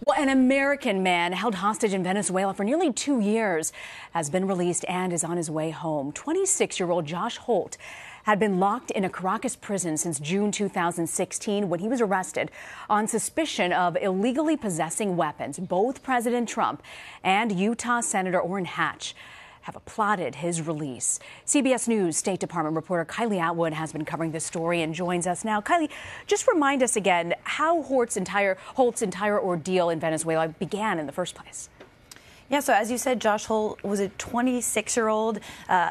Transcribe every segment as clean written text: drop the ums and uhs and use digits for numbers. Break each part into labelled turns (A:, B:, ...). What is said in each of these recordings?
A: Well, an American man held hostage in Venezuela for nearly 2 years has been released and is on his way home. 26-year-old Josh Holt had been locked in a Caracas prison since June 2016 when he was arrested on suspicion of illegally possessing weapons. Both President Trump and Utah Senator Orrin Hatch have applauded his release. CBS News State Department reporter Kylie Atwood has been covering this story and joins us now. Kylie, just remind us again how Holt's entire ordeal in Venezuela began in the first place.
B: Yeah, so as you said, Josh Holt was a 26-year-old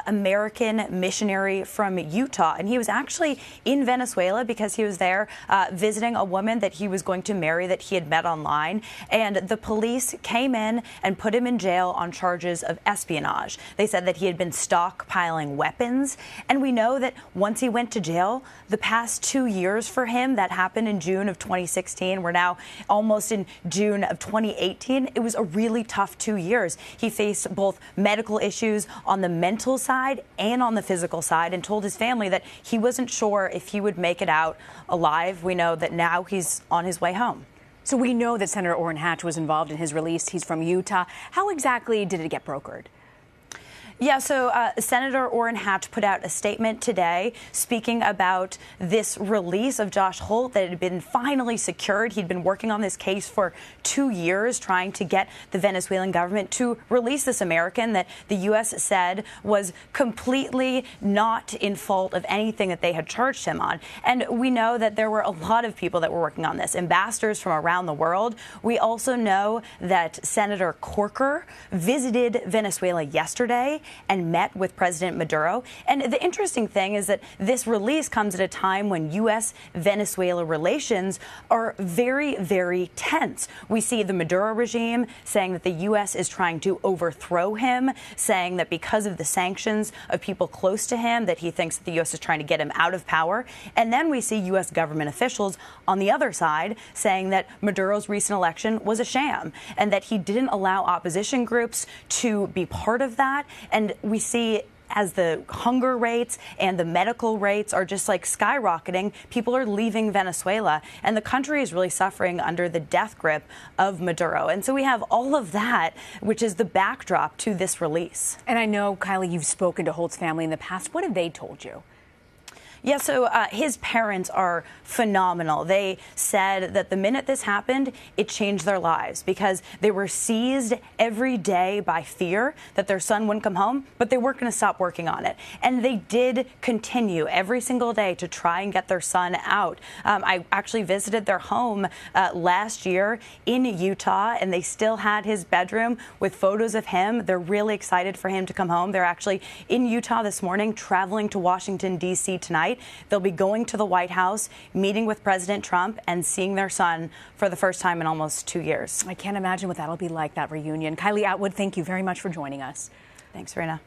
B: American missionary from Utah, and he was actually in Venezuela because he was there visiting a woman that he was going to marry that he had met online, and the police came in and put him in jail on charges of espionage. They said that he had been stockpiling weapons, and we know that once he went to jail, the past 2 years for him, that happened in June of 2016, we're now almost in June of 2018, it was a really tough 2 years. He faced both medical issues on the mental side and on the physical side, and told his family that he wasn't sure if he would make it out alive. We know that now he's on his way home.
A: So we know that Senator Orrin Hatch was involved in his release. He's from Utah. How exactly did it get brokered?
B: Yeah, so Senator Orrin Hatch put out a statement today speaking about this release of Josh Holt that had been finally secured. He'd been working on this case for 2 years, trying to get the Venezuelan government to release this American that the U.S. said was completely not in fault of anything that they had charged him on. And we know that there were a lot of people that were working on this, ambassadors from around the world. We also know that Senator Corker visited Venezuela yesterday and met with President Maduro. And the interesting thing is that this release comes at a time when U.S.-Venezuela relations are very, very tense. We see the Maduro regime saying that the U.S. is trying to overthrow him, saying that because of the sanctions of people close to him, that he thinks that the U.S. is trying to get him out of power. And then we see U.S. government officials on the other side saying that Maduro's recent election was a sham and that he didn't allow opposition groups to be part of that. And we see as the hunger rates and the medical rates are just like skyrocketing, people are leaving Venezuela, and the country is really suffering under the death grip of Maduro. And so we have all of that, which is the backdrop to this release.
A: And I know, Kylie, you've spoken to Holt's family in the past. What have they told you?
B: Yeah, so his parents are phenomenal. They said that the minute this happened, it changed their lives because they were seized every day by fear that their son wouldn't come home, but they weren't going to stop working on it. And they did continue every single day to try and get their son out. I actually visited their home last year in Utah, and they still had his bedroom with photos of him. They're really excited for him to come home. They're actually in Utah this morning, traveling to Washington, D.C. tonight. They'll be going to the White House, meeting with President Trump, and seeing their son for the first time in almost 2 years.
A: I can't imagine what that'll be like, that reunion. Kylie Atwood, thank you very much for joining us.
B: Thanks, Rena.